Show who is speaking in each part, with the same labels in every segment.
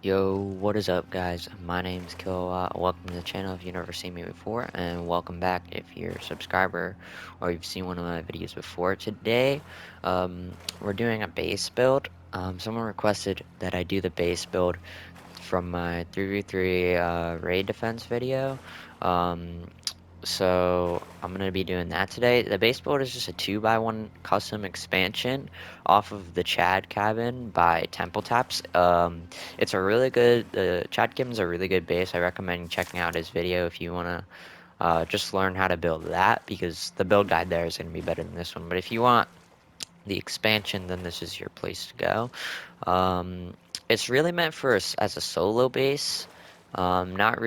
Speaker 1: Yo, what is up, guys? My name's Kilowatt. Welcome to the channel if you've never seen me before, and welcome back if you're a subscriber or you've seen one of my videos before. Today, we're doing a base build. Someone requested that I do the base build from my 3v3 raid defense video. Um, so I'm gonna be doing that today. The base build is just a 2x1 custom expansion off of the Chad Cabin by Temple Taps. It's a really good, the Chad Cabin's a really good base. I recommend checking out his video if you wanna just learn how to build that, because the build guide there is gonna be better than this one. But if you want the expansion, then this is your place to go. It's really meant for us as a solo base. Not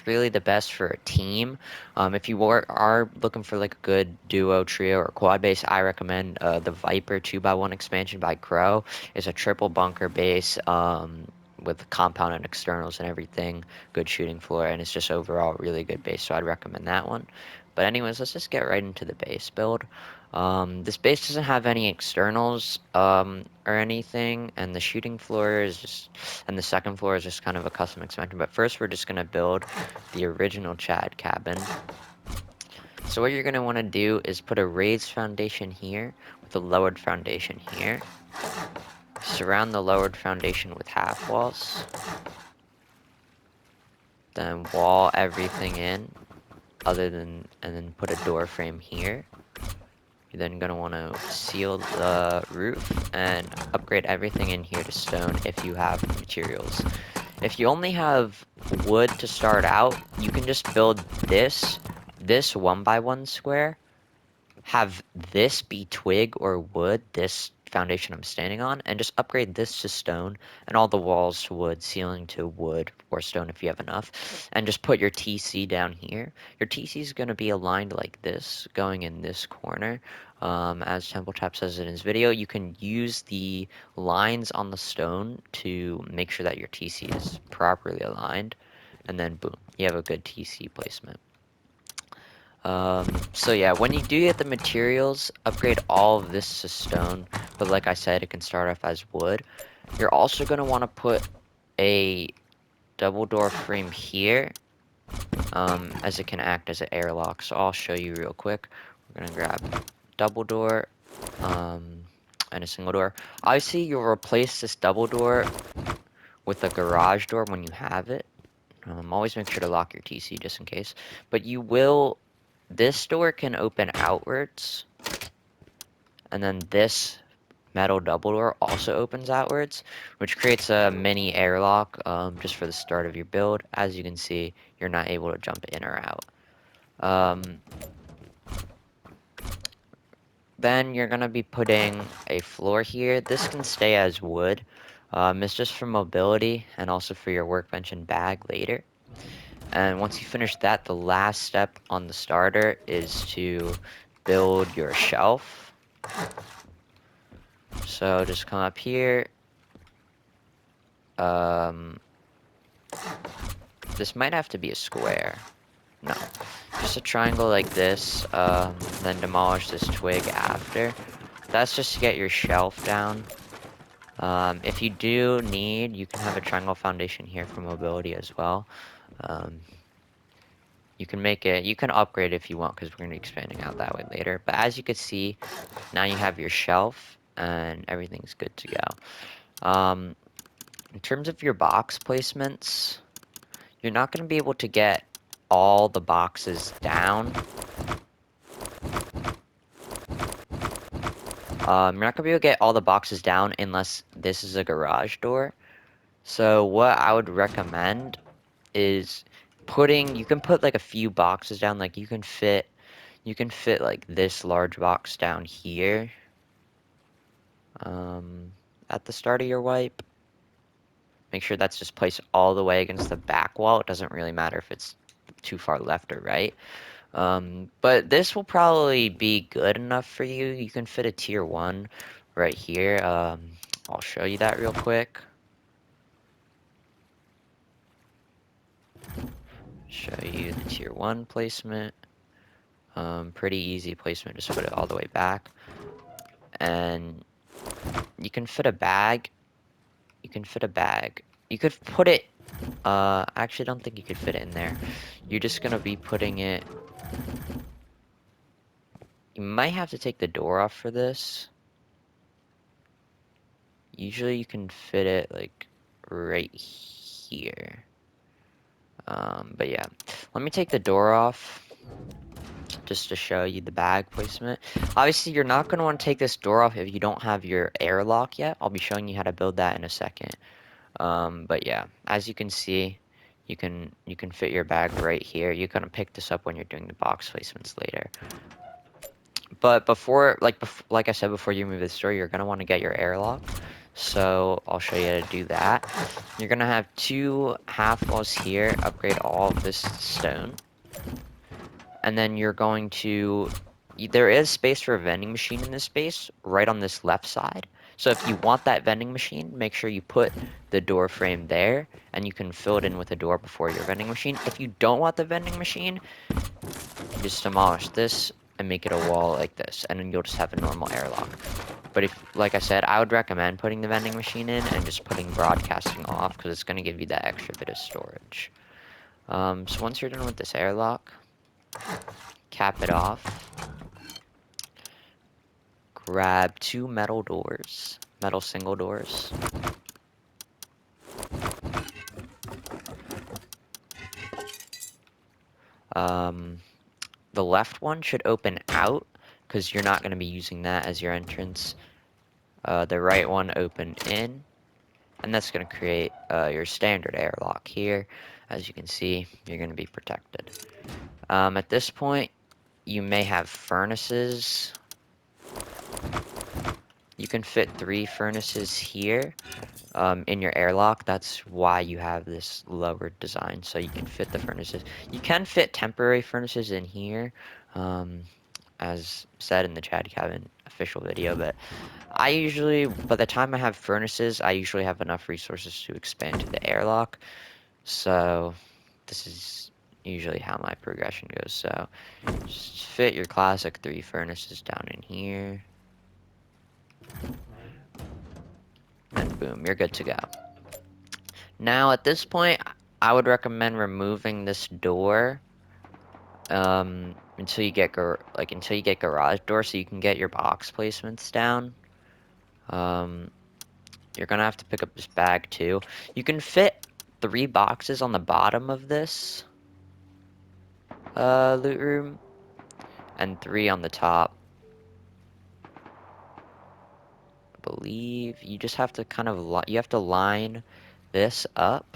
Speaker 1: really the best for a team. If you are looking for like a good duo, trio, or quad base, I recommend the Viper 2x1 expansion by Crow. It's a triple bunker base with compound and externals and everything, good shooting floor, and it's just overall really good base, so I'd recommend that one. But anyways, let's just get right into the base build. This base doesn't have any externals or anything, and the shooting floor is just, and the second floor is just kind of a custom expansion. But first, we're just gonna build the original Chad cabin. So what you're gonna want to do is put a raised foundation here with a lowered foundation here. Surround the lowered foundation with half walls. Then wall everything in, and then put a door frame here. You're then going to want to seal the roof and upgrade everything in here to stone if you have materials. If you only have wood to start out, you can just build this 1x1 square, have this be twig or wood, this foundation I'm standing on, and just upgrade this to stone and all the walls to wood, ceiling to wood or stone if you have enough, and just put your TC down here. Your TC is going to be aligned like this, going in this corner. As TempleTap says in his video, you can use the lines on the stone to make sure that your TC is properly aligned, and then boom, you have a good TC placement. So yeah, when you do get the materials, upgrade all of this to stone, but like I said, it can start off as wood. You're also going to want to put a double door frame here, as it can act as an airlock. So I'll show you real quick. We're going to grab double door, and a single door. Obviously, you'll replace this double door with a garage door when you have it. Always make sure to lock your TC just in case. But this door can open outwards, and then this metal double door also opens outwards, which creates a mini airlock just for the start of your build. As you can see, you're not able to jump in or out. Then you're going to be putting a floor here. This can stay as wood. It's just for mobility and also for your workbench and bag later. And once you finish that, the last step on the starter is to build your shelf. So just come up here. This might have to be a square. No, just a triangle like this, then demolish this twig after. That's just to get your shelf down. If you do need, you can have a triangle foundation here for mobility as well. You can upgrade if you want, because we're going to be expanding out that way later. But as you can see, now you have your shelf, and everything's good to go. In terms of your box placements, you're not going to be able to get all the boxes down. You're not going to be able to get all the boxes down unless this is a garage door. So what I would recommend is you can put like a few boxes down. Like you can fit like this large box down here, at the start of your wipe. Make sure that's just placed all the way against the back wall. It doesn't really matter if it's too far left or right. But this will probably be good enough for you. You can fit a tier 1 right here. I'll show you that real quick. Show you the tier 1 placement. Pretty easy placement, just put it all the way back. And you can fit a bag you can fit a bag. You could put it, I actually don't think you could fit it in there. You're just gonna be putting it, you might have to take the door off for this. Usually you can fit it like right here. But yeah, let me take the door off just to show you the bag placement. Obviously, you're not going to want to take this door off if you don't have your airlock yet. I'll be showing you how to build that in a second. But yeah, as you can see, you can fit your bag right here. You're going to pick this up when you're doing the box placements later. But before, like I said, before you move this door, you're going to want to get your airlock. So I'll show you how to do that. You're going to have 2 half walls here. Upgrade all of this stone. And then you're going to, there is space for a vending machine in this space, right on this left side. So if you want that vending machine, make sure you put the door frame there, and you can fill it in with a door before your vending machine. If you don't want the vending machine, you just demolish this and make it a wall like this, and then you'll just have a normal airlock. But if, like I said, I would recommend putting the vending machine in and just putting broadcasting off, because it's going to give you that extra bit of storage. So once you're done with this airlock, cap it off. Grab 2 metal doors, metal single doors. The left one should open out, because you're not going to be using that as your entrance. The right one open in, and that's going to create your standard airlock here. As you can see, you're going to be protected. At this point, you may have furnaces. You can fit 3 furnaces here. In your airlock. That's why you have this lowered design, so you can fit the furnaces. You can fit temporary furnaces in here, as said in the Chad Cabin official video, but I usually, by the time I have furnaces, I usually have enough resources to expand to the airlock, so this is usually how my progression goes. So just fit your classic 3 furnaces down in here, and boom, you're good to go. Now, at this point, I would recommend removing this door until you get garage door, so you can get your box placements down. You're gonna have to pick up this bag too. You can fit 3 boxes on the bottom of this loot room, and 3 on the top. I believe you just have to kind of you have to line this up.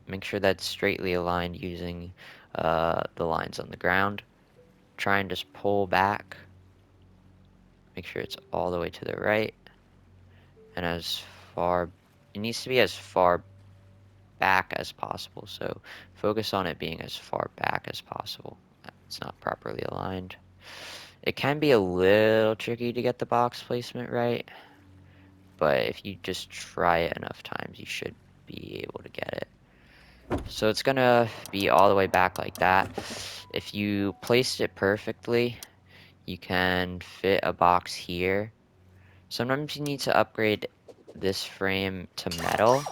Speaker 1: Make sure that's straightly aligned using the lines on the ground. Try and just pull back. Make sure it's all the way to the right. And it needs to be as far back as possible. So focus on it being as far back as possible. It's not properly aligned. It can be a little tricky to get the box placement right, but if you just try it enough times, you should be able to get it. So it's gonna be all the way back like that. If you placed it perfectly, you can fit a box here. Sometimes you need to upgrade this frame to metal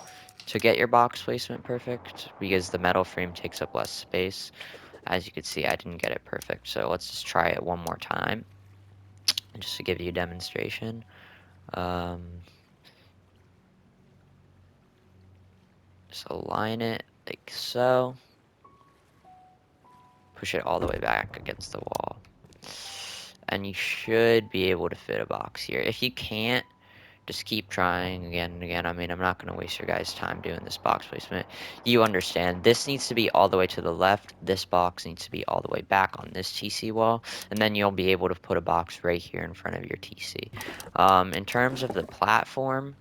Speaker 1: to get your box placement perfect, because the metal frame takes up less space. As you can see, I didn't get it perfect, so let's just try it one more time, just to give you a demonstration. Just align it like so. Push it all the way back against the wall. And you should be able to fit a box here. If you can't, just keep trying again and again. I mean, I'm not going to waste your guys' time doing this box placement. You understand. This needs to be all the way to the left. This box needs to be all the way back on this TC wall. And then you'll be able to put a box right here in front of your TC. In terms of the platform,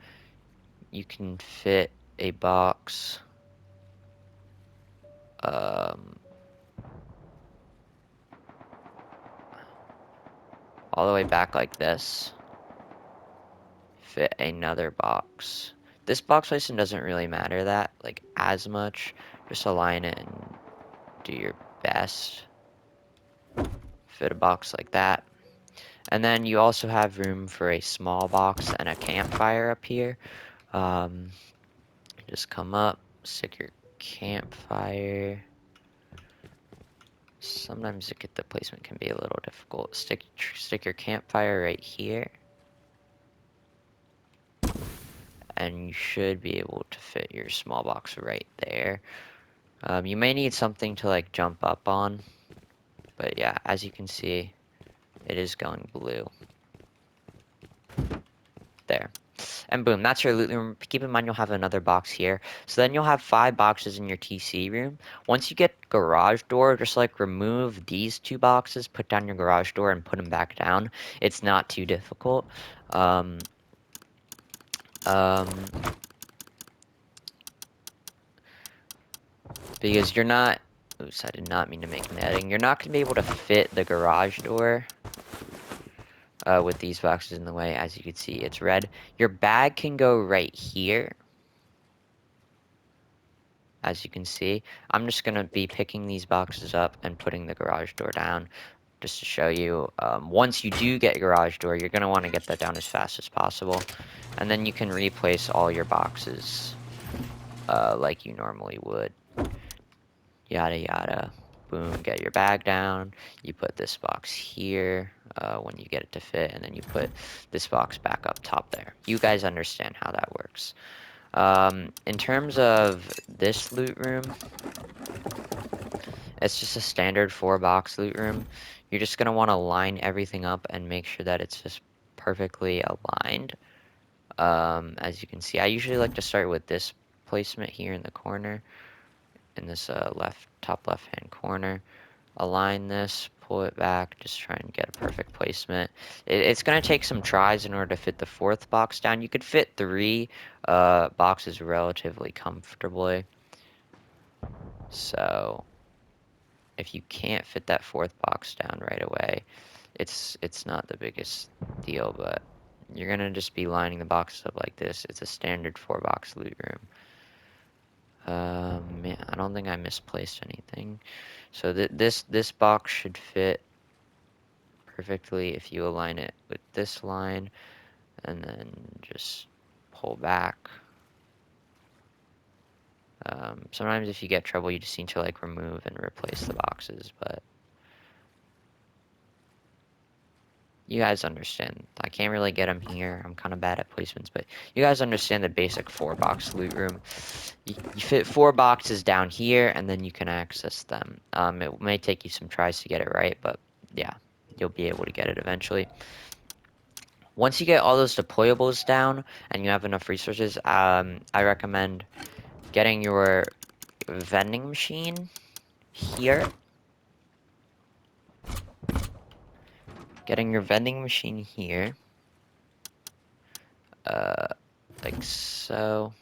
Speaker 1: you can fit a box all the way back like this. Fit another box. This box placement doesn't really matter as much. Just align it and do your best. Fit a box like that. And then you also have room for a small box and a campfire up here. Just come up, stick your campfire. Sometimes the placement can be a little difficult. Stick your campfire right here, and you should be able to fit your small box right there. You may need something to like jump up on, but yeah, as you can see, it is going blue. There. And boom, that's your loot room. Keep in mind you'll have another box here. So then you'll have 5 boxes in your TC room. Once you get garage door, just like remove these 2 boxes, put down your garage door, and put them back down. It's not too difficult. Because you're not... Oops, I did not mean to make netting. You're not going to be able to fit the garage door with these boxes in the way. As you can see, it's red. Your bag can go right here. As you can see, I'm just going to be picking these boxes up and putting the garage door down just to show you. Once you do get garage door, you're going to want to get that down as fast as possible. And then you can replace all your boxes like you normally would. Yada yada. Boom, get your bag down. You put this box here when you get it to fit, and then you put this box back up top there. You guys understand how that works. In terms of this loot room, it's just a standard 4-box loot room. You're just going to want to line everything up and make sure that it's just perfectly aligned. As you can see, I usually like to start with this placement here in the corner, in this top left hand corner. Align this, pull it back, just try and get a perfect placement. It's going to take some tries in order to fit the 4th box down. You could fit 3 boxes relatively comfortably. So if you can't fit that 4th box down right away, it's not the biggest deal, but you're going to just be lining the boxes up like this. It's a standard 4-box loot room. Man, I don't think I misplaced anything. So this box should fit perfectly if you align it with this line and then just pull back. Sometimes if you get trouble, you just need to like remove and replace the boxes, but you guys understand. I can't really get them here. I'm kind of bad at placements, but you guys understand the basic 4-box loot room. You fit 4 boxes down here, and then you can access them. It may take you some tries to get it right, but yeah, you'll be able to get it eventually. Once you get all those deployables down and you have enough resources, I recommend getting your vending machine here. Getting your vending machine here. Like so.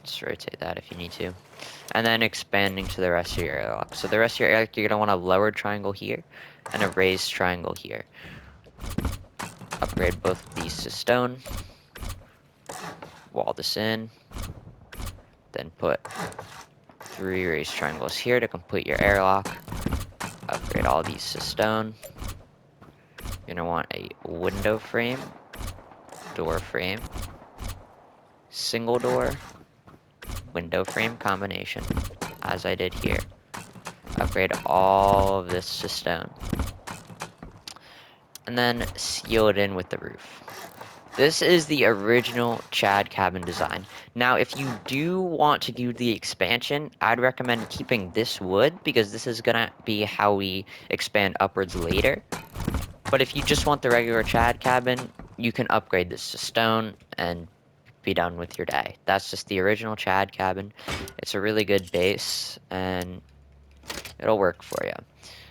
Speaker 1: Just rotate that if you need to. And then expanding to the rest of your airlock. So the rest of your airlock, you're going to want a lowered triangle here and a raised triangle here. Upgrade both of these to stone. Wall this in. Then put 3 raised triangles here to complete your airlock. Upgrade all these to stone. You're going to want a window frame, door frame, single door, window frame combination, as I did here. Upgrade all of this to stone. And then seal it in with the roof. This is the original Chad cabin design. Now, if you do want to do the expansion, I'd recommend keeping this wood, because this is going to be how we expand upwards later. But if you just want the regular Chad cabin, you can upgrade this to stone and be done with your day. That's just the original Chad cabin. It's a really good base, and it'll work for you.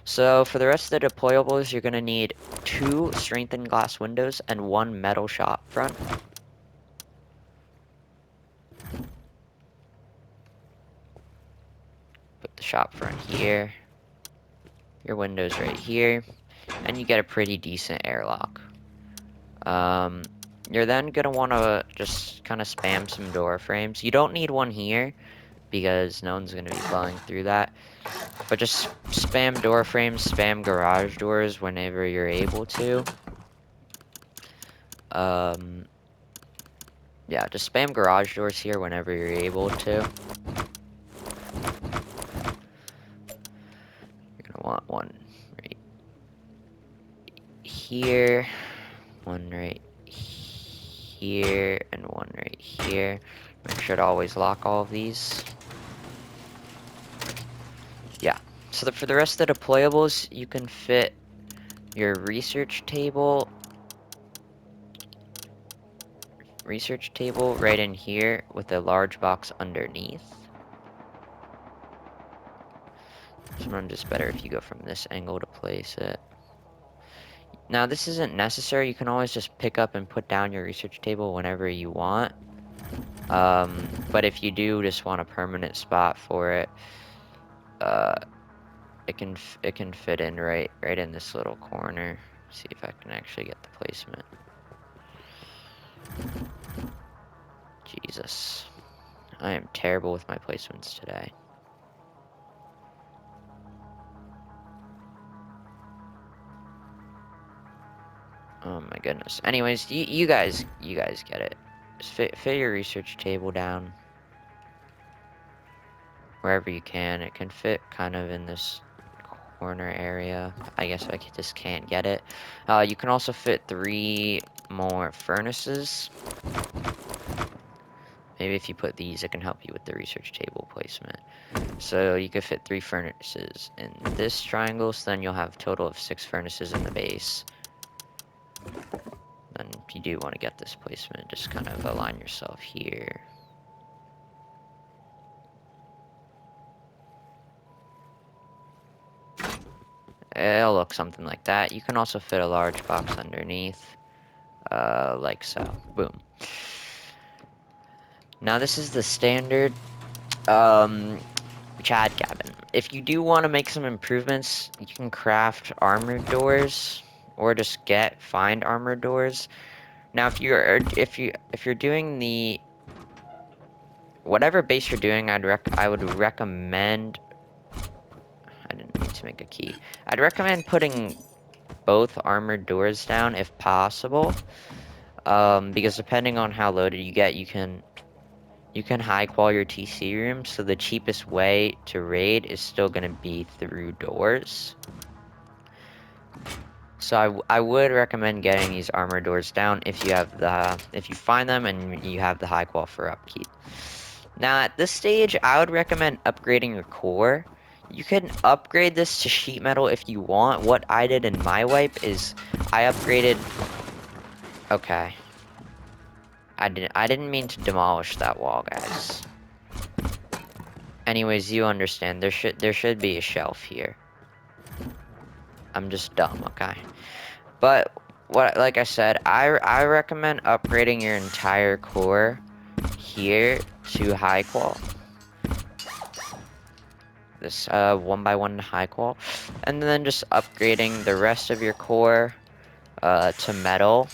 Speaker 1: So for the rest of the deployables, you're going to need 2 strengthened glass windows and 1 metal shop front. Put the shop front here. Your windows right here. And you get a pretty decent airlock. You're then going to want to just kind of spam some door frames. You don't need one here, because no one's going to be blowing through that. But just spam door frames, spam garage doors whenever you're able to. Yeah, just spam garage doors here whenever you're able to. You're gonna want one right here, one right here, and one right here. Make sure to always lock all of these. Yeah, so for the rest of the deployables, you can fit your research table right in here with a large box underneath. Sometimes it's better if you go from this angle to place it. Now this isn't necessary, you can always just pick up and put down your research table whenever you want. But if you do just want a permanent spot for it, it can fit in right in this little corner. See if I can actually get the placement. Jesus, I am terrible with my placements today. Oh my goodness. Anyways, you guys get it. Just fit your research table down wherever you can. It can fit kind of in this corner area. I guess I just can't get it. You can also fit 3 more furnaces. Maybe if you put these, it can help you with the research table placement. So you could fit 3 furnaces in this triangle, so then you'll have a total of 6 furnaces in the base. Then if you do want to get this placement, just kind of align yourself here. It'll look something like that. You can also fit a large box underneath, like so. Boom. Now this is the standard Chad cabin. If you do want to make some improvements, you can craft armored doors, or just find armored doors. Now if you're doing the whatever base you're doing, I would recommend. I didn't need to make a key. I'd recommend putting both armored doors down if possible, because depending on how loaded you get, you can high qual your TC room, so the cheapest way to raid is still going to be through doors. So I would recommend getting these armor doors down if you find them and you have the high qual for upkeep. Now at this stage, I would recommend upgrading your core. You can upgrade this to sheet metal if you want. What I did in my wipe is I upgraded. Okay. I didn't mean to demolish that wall, guys. Anyways, you understand. There should be a shelf here. I'm just dumb, okay? But like I said, I recommend upgrading your entire core here to high qual. This 1x1 high qual, and then just upgrading the rest of your core to metal,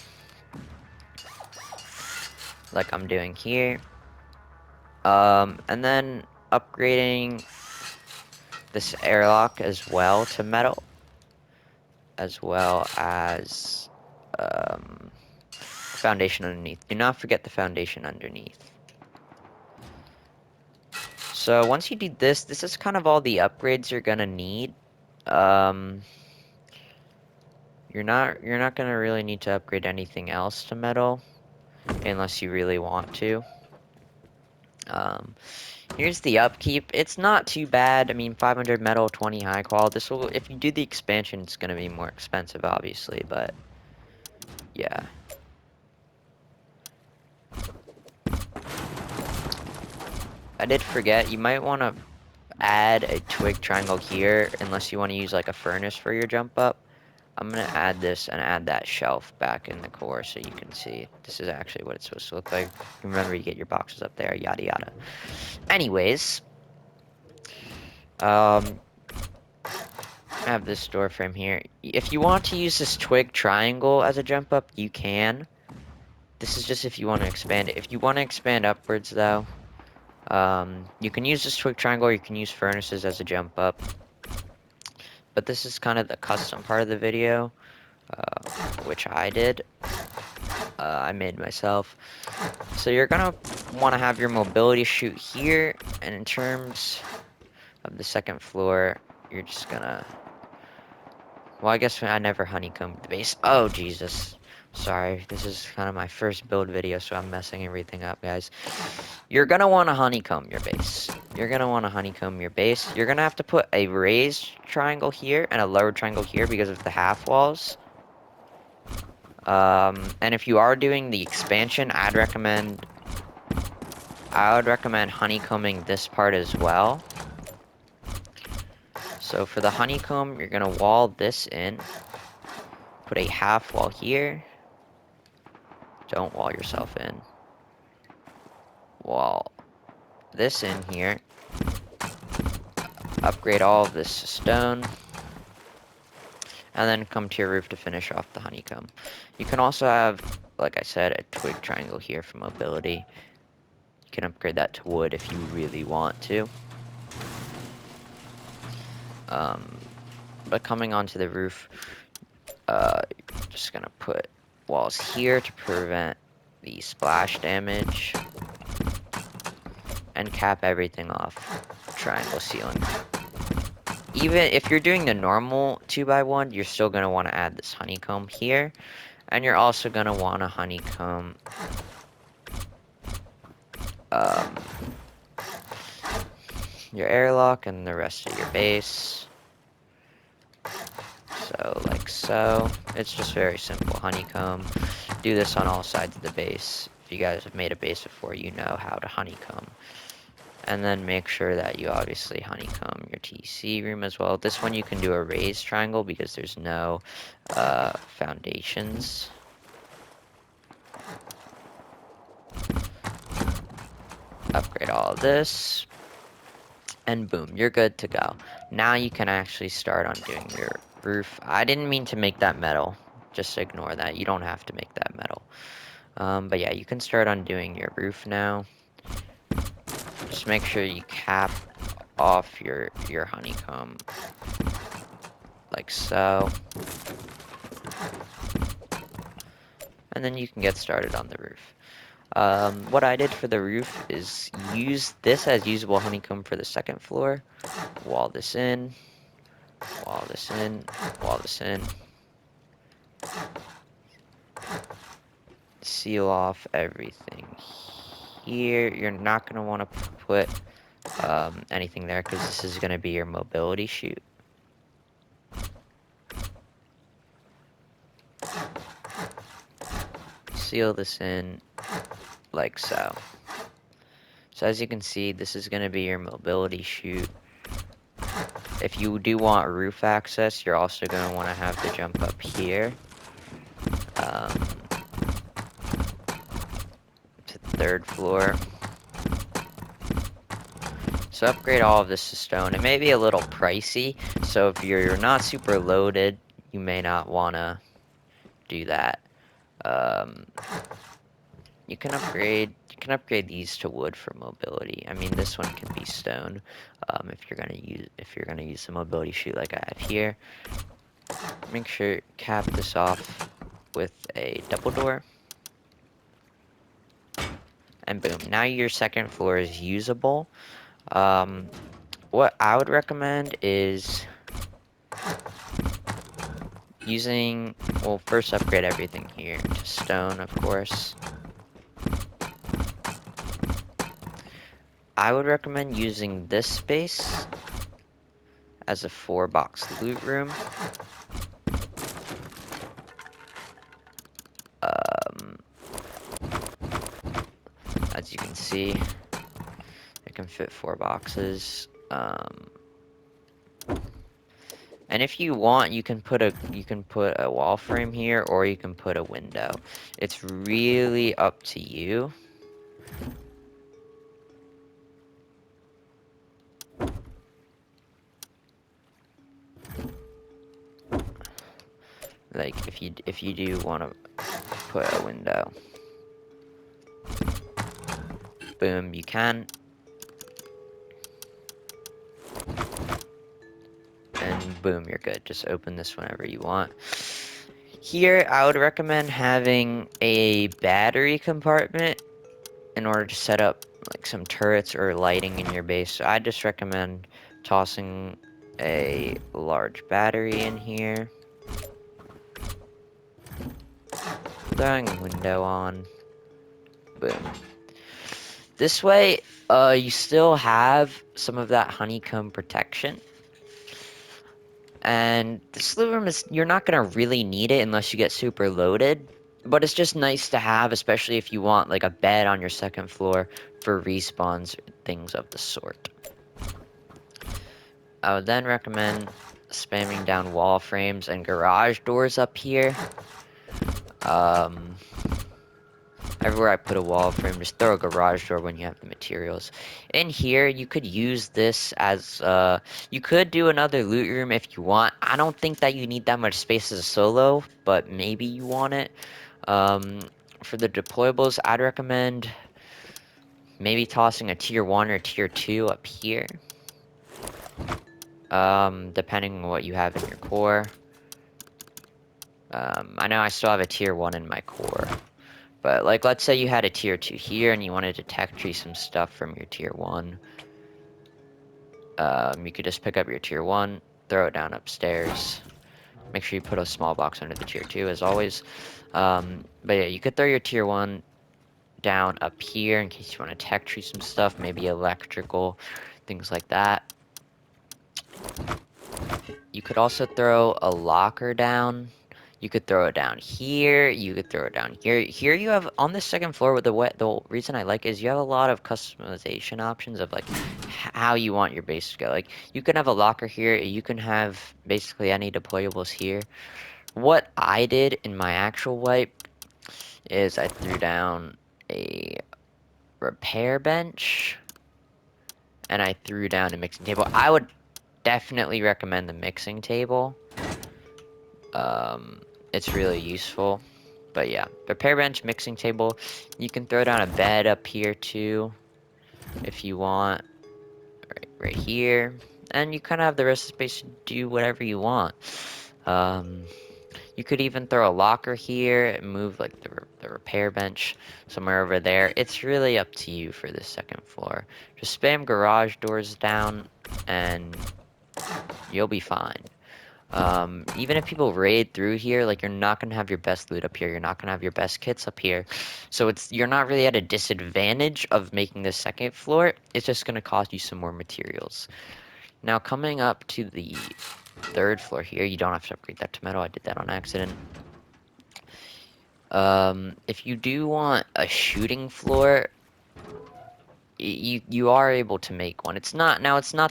Speaker 1: like I'm doing here. And then upgrading this airlock as well to metal, as well as foundation underneath. Do not forget the foundation underneath. So once you do this, this is kind of all the upgrades you're gonna need. You're not gonna really need to upgrade anything else to metal unless you really want to. Here's the upkeep. It's not too bad. I mean, 500 metal, 20 high qual. This will, if you do the expansion, it's gonna be more expensive, obviously, but yeah. I did forget, you might want to add a twig triangle here, unless you want to use like a furnace for your jump up. I'm going to add this and add that shelf back in the core so you can see. This is actually what it's supposed to look like. Remember, you get your boxes up there, yada yada. Anyways, I have this door frame here. If you want to use this twig triangle as a jump up, you can. This is just if you want to expand it. If you want to expand upwards, though, You can use this twig triangle, or you can use furnaces as a jump up. But this is kind of the custom part of the video, which I did. I made myself. So you're gonna want to have your mobility chute here, and in terms of the second floor, you're just gonna... Well, I guess I never honeycombed the base. Oh, Jesus. Sorry, this is kind of my first build video, so I'm messing everything up, guys. You're gonna want to honeycomb your base. You're gonna want to honeycomb your base. You're gonna have to put a raised triangle here and a lower triangle here because of the half walls. And if you are doing the expansion, I would recommend honeycombing this part as well. So for the honeycomb, you're gonna wall this in. Put a half wall here. Don't wall yourself in. Wall this in here. Upgrade all of this to stone. And then come to your roof to finish off the honeycomb. You can also have, like I said, a twig triangle here for mobility. You can upgrade that to wood if you really want to. But coming onto the roof, just gonna put walls here to prevent the splash damage. And cap everything off. Triangle ceiling. Even if you're doing the normal 2x1, you're still going to want to add this honeycomb here. And you're also going to want to honeycomb your airlock and the rest of your base. So, like so. It's just very simple. Honeycomb. Do this on all sides of the base. If you guys have made a base before, you know how to honeycomb. And then make sure that you obviously honeycomb your TC room as well. This one you can do a raised triangle because there's no foundations. Upgrade all of this. And boom, you're good to go. Now you can actually start on doing your roof. I didn't mean to make that metal. Just ignore that. You don't have to make that metal. But yeah, you can start on doing your roof now. Just make sure you cap off your honeycomb like so. And then you can get started on the roof. What I did for the roof is use this as usable honeycomb for the second floor. Wall this in. Wall this in. Wall this in. Seal off everything here. You're not going to want to put anything there because this is going to be your mobility chute. Seal this in like so. So as you can see, this is going to be your mobility chute. If you do want roof access, you're also going to want to have the jump up here. To the third floor. So upgrade all of this to stone. It may be a little pricey, so if you're not super loaded, you may not want to do that. You can upgrade these to wood for mobility. I mean, this one can be stone. If you're gonna use the mobility chute like I have here. Make sure cap this off with a double door. And boom, now your second floor is usable. What I would recommend is using, well, first upgrade everything here to stone, of course. I would recommend using this space as a 4-box loot room. As you can see, it can fit 4 boxes. And if you want, you can put a wall frame here, or you can put a window. It's really up to you. Like if you do want to put a window, boom, you can. and boom, you're good. Just open this whenever you want. Here, I would recommend having a battery compartment in order to set up like some turrets or lighting in your base. So I just recommend tossing a large battery in here, throwing a window on, boom. This way, you still have some of that honeycomb protection. And this loot room is, you're not gonna really need it unless you get super loaded. But it's just nice to have, especially if you want like a bed on your second floor for respawns, things of the sort. I would then recommend spamming down wall frames and garage doors up here. Everywhere I put a wall frame, just throw a garage door when you have the materials. In here, you could use this as, you could do another loot room if you want. I don't think that you need that much space as a solo, but maybe you want it. For the deployables, I'd recommend maybe tossing a tier 1 or tier 2 up here. Depending on what you have in your core. I know I still have a tier 1 in my core. But, like, let's say you had a tier 2 here and you wanted to tech tree some stuff from your tier 1. You could just pick up your tier 1, throw it down upstairs. Make sure you put a small box under the tier 2, as always. But yeah, you could throw your tier 1 down up here in case you want to tech tree some stuff, maybe electrical, things like that. You could also throw a locker down. You could throw it down here. You could throw it down here. Here you have, on the second floor with the reason I like is you have a lot of customization options of like how you want your base to go. Like you can have a locker here. You can have basically any deployables here. What I did in my actual wipe is I threw down a repair bench and I threw down a mixing table. I would definitely recommend the mixing table. It's really useful. But yeah, repair bench, mixing table. You can throw down a bed up here too, if you want. Right here. And you kind of have the rest of the space to do whatever you want. You could even throw a locker here and move like the repair bench somewhere over there. It's really up to you for the second floor. Just spam garage doors down and you'll be fine. Even if people raid through here, like you're not gonna have your best loot up here, you're not gonna have your best kits up here. So you're not really at a disadvantage of making the second floor, it's just gonna cost you some more materials. Now coming up to the third floor here, you don't have to upgrade that to metal, I did that on accident. If you do want a shooting floor, you are able to make one. It's not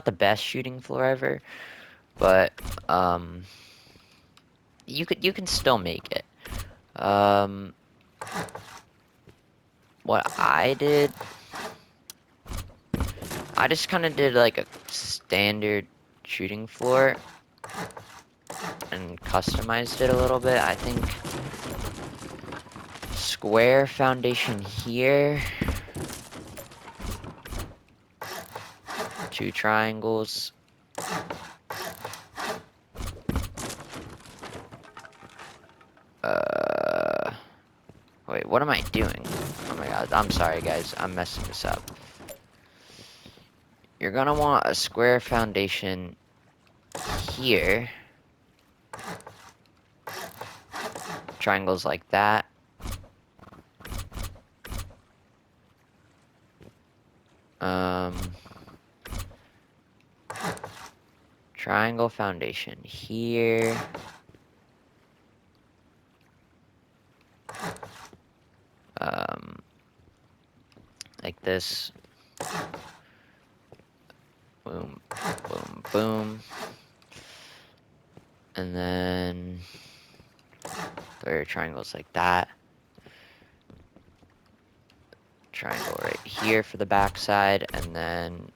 Speaker 1: the best shooting floor ever, but you can still make it. What I did, I just kind of did like a standard shooting floor and customized it a little bit. I think square foundation here, 2 triangles. Wait, what am I doing? Oh my god, I'm sorry guys, I'm messing this up. You're gonna want a square foundation here. Triangles like that. Triangle foundation here. Like this. Boom, boom, boom. And then throw your triangles like that. Triangle right here for the backside, and then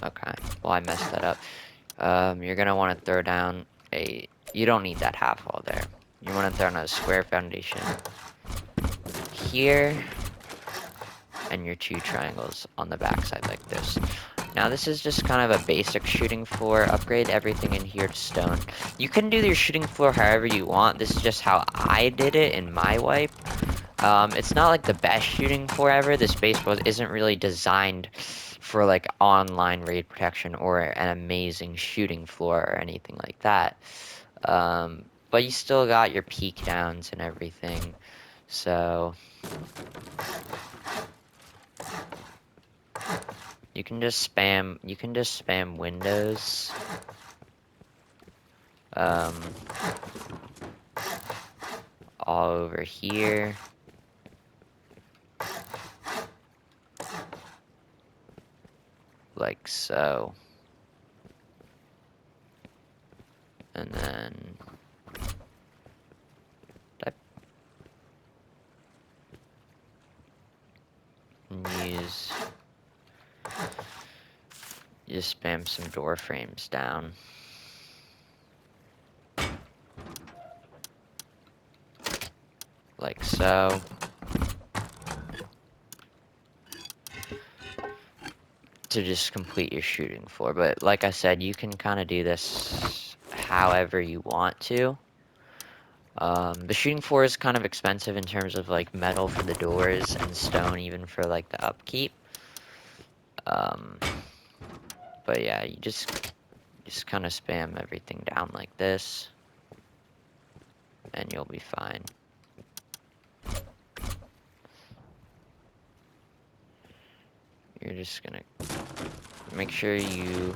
Speaker 1: okay, well I messed that up. You're gonna want to throw down you don't need that half wall there. You want to throw down a square foundation here, and your 2 triangles on the backside like this. Now this is just kind of a basic shooting floor. Upgrade everything in here to stone. You can do your shooting floor however you want. This is just how I did it in my wipe. It's not like the best shooting floor ever. This base isn't really designed for like online raid protection or an amazing shooting floor or anything like that. But you still got your peak downs and everything. So you can just spam windows. All over here. Like so. And then just spam some door frames down. Like so. To just complete your shooting floor. But like I said, you can kind of do this however you want to. The shooting floor is kind of expensive in terms of like metal for the doors and stone even for like the upkeep. But yeah, you just kind of spam everything down like this, and you'll be fine. You're just gonna make sure you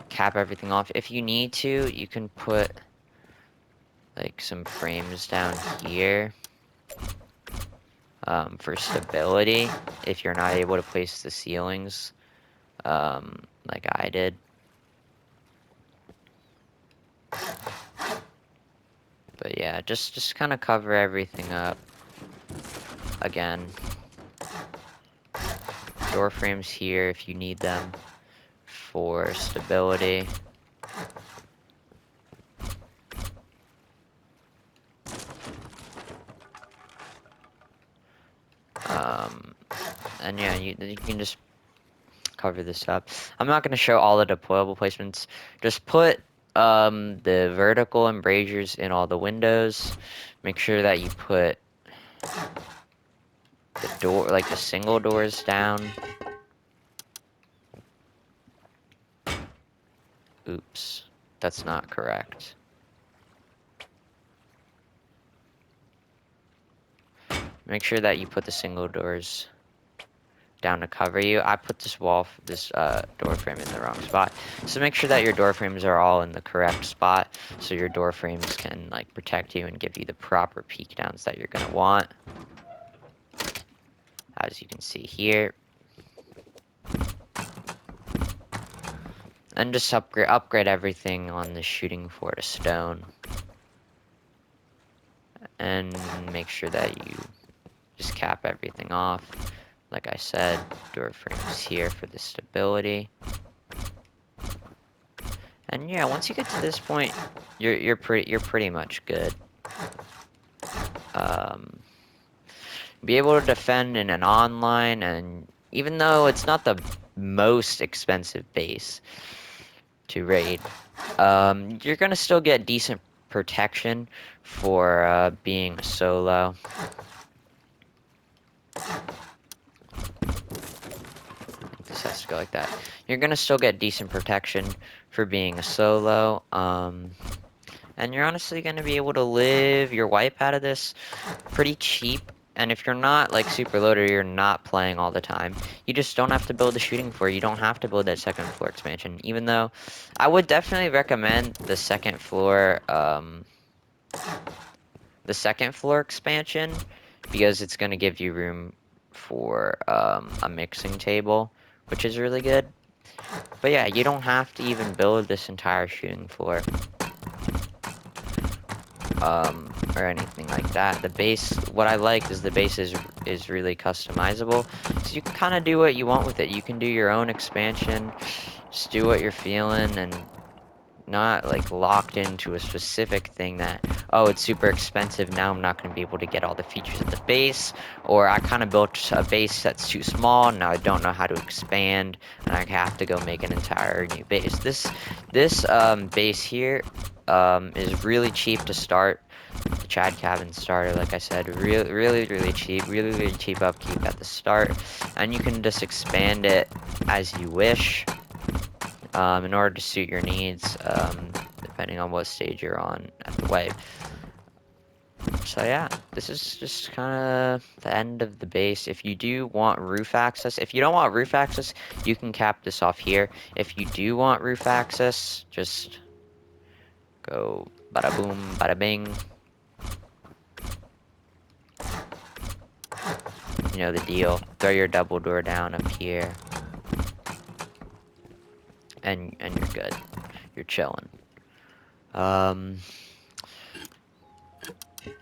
Speaker 1: cap everything off. If you need to, you can put like some frames down here for stability if you're not able to place the ceilings like I did. But yeah, just kind of cover everything up. Again, door frames here if you need them for stability. And yeah, you can just cover this up. I'm not going to show all the deployable placements. Just put the vertical embrasures in all the windows. Make sure that you put the door, like the single doors down. Oops, that's not correct. Make sure that you put the single doors down to cover you. I put this door frame in the wrong spot. So make sure that your door frames are all in the correct spot so your door frames can like protect you and give you the proper peak downs that you're gonna want. As you can see here. And just upgrade everything on the shooting floor to stone. And make sure that you just cap everything off. Like I said, door frames here for the stability. And yeah, once you get to this point, you're pretty much good. Be able to defend in an online, and even though it's not the most expensive base to raid, you're gonna still get decent protection for being a solo. This has to go like that. You're gonna still get decent protection for being a solo, and you're honestly gonna be able to live your wipe out of this pretty cheap. And if you're not like super loader, you're not playing all the time, you just don't have to build the shooting floor. You don't have to build that second floor expansion, even though I would definitely recommend the second floor expansion, because it's going to give you room for a mixing table, which is really good. But yeah, you don't have to even build this entire shooting floor or anything like that. The base, what I like is the base is really customizable, so you can kind of do what you want with it. You can do your own expansion, just do what you're feeling, and not like locked into a specific thing that, oh, it's super expensive, now I'm not going to be able to get all the features of the base, or I kind of built a base that's too small, now I don't know how to expand, and I have to go make an entire new base. This base here is really cheap to start. The Chad Cabin starter, like I said, really cheap, really cheap upkeep at the start, and you can just expand it as you wish, in order to suit your needs, depending on what stage you're on at the wave. So yeah, this is just kind of the end of the base. If you do want roof access, if you don't want roof access, you can cap this off here. If you do want roof access, just go bada boom, bada bing. You know the deal. Throw your double door down up here, and you're good. You're chilling.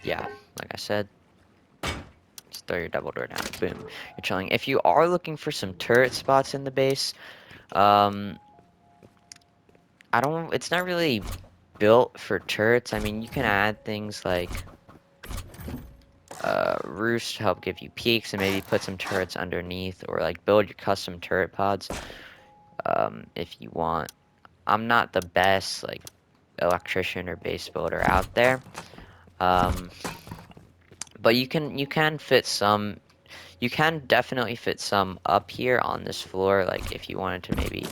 Speaker 1: Yeah, like I said, just throw your double door down. Boom. You're chilling. If you are looking for some turret spots in the base, it's not really built for turrets. I mean, you can add things like roofs to help give you peaks, and maybe put some turrets underneath, or like build your custom turret pods, if you want. I'm not the best like electrician or base builder out there, but you can fit some. You can definitely fit some up here on this floor, like if you wanted to maybe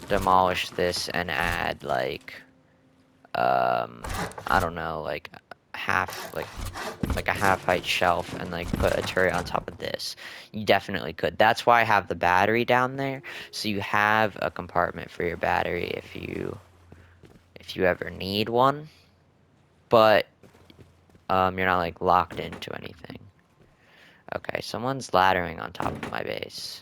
Speaker 1: demolish this and add like I don't know, like half like a half height shelf, and like put a turret on top of this. You definitely could. That's why I have the battery down there, so you have a compartment for your battery if you ever need one, but you're not like locked into anything. Okay, someone's laddering on top of my base.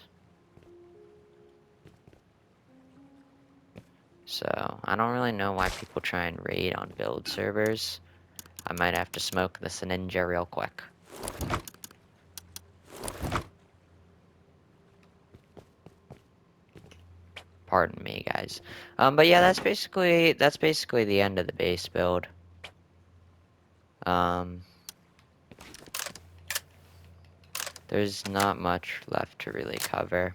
Speaker 1: So, I don't really know why people try and raid on build servers. I might have to smoke this ninja real quick. Pardon me, guys. But yeah, that's basically the end of the base build. There's not much left to really cover.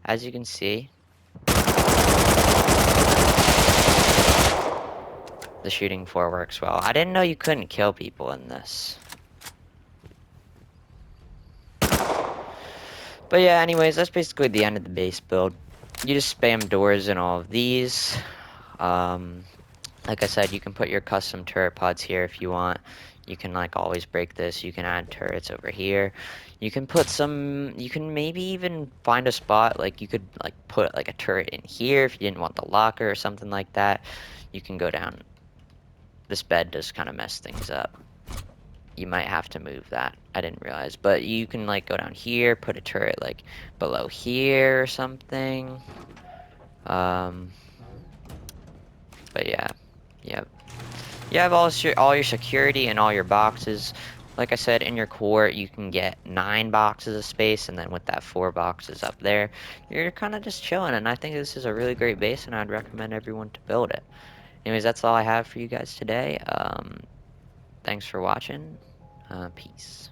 Speaker 1: As you can see, the shooting 4 works well. I didn't know you couldn't kill people in this. But yeah, anyways, that's basically the end of the base build. You just spam doors in all of these. Like I said, you can put your custom turret pods here if you want. You can like always break this. You can add turrets over here. You can put some, you can maybe even find a spot, like you could like put like a turret in here if you didn't want the locker or something like that. You can go down. This bed does kind of mess things up. You might have to move that. I didn't realize. But you can like go down here, put a turret like below here or something. But yeah. Yep. You have all your security and all your boxes. Like I said, in your core, you can get 9 boxes of space, and then with that 4 boxes up there, you're kind of just chilling. And I think this is a really great base, and I'd recommend everyone to build it. Anyways, that's all I have for you guys today. Thanks for watching. Peace.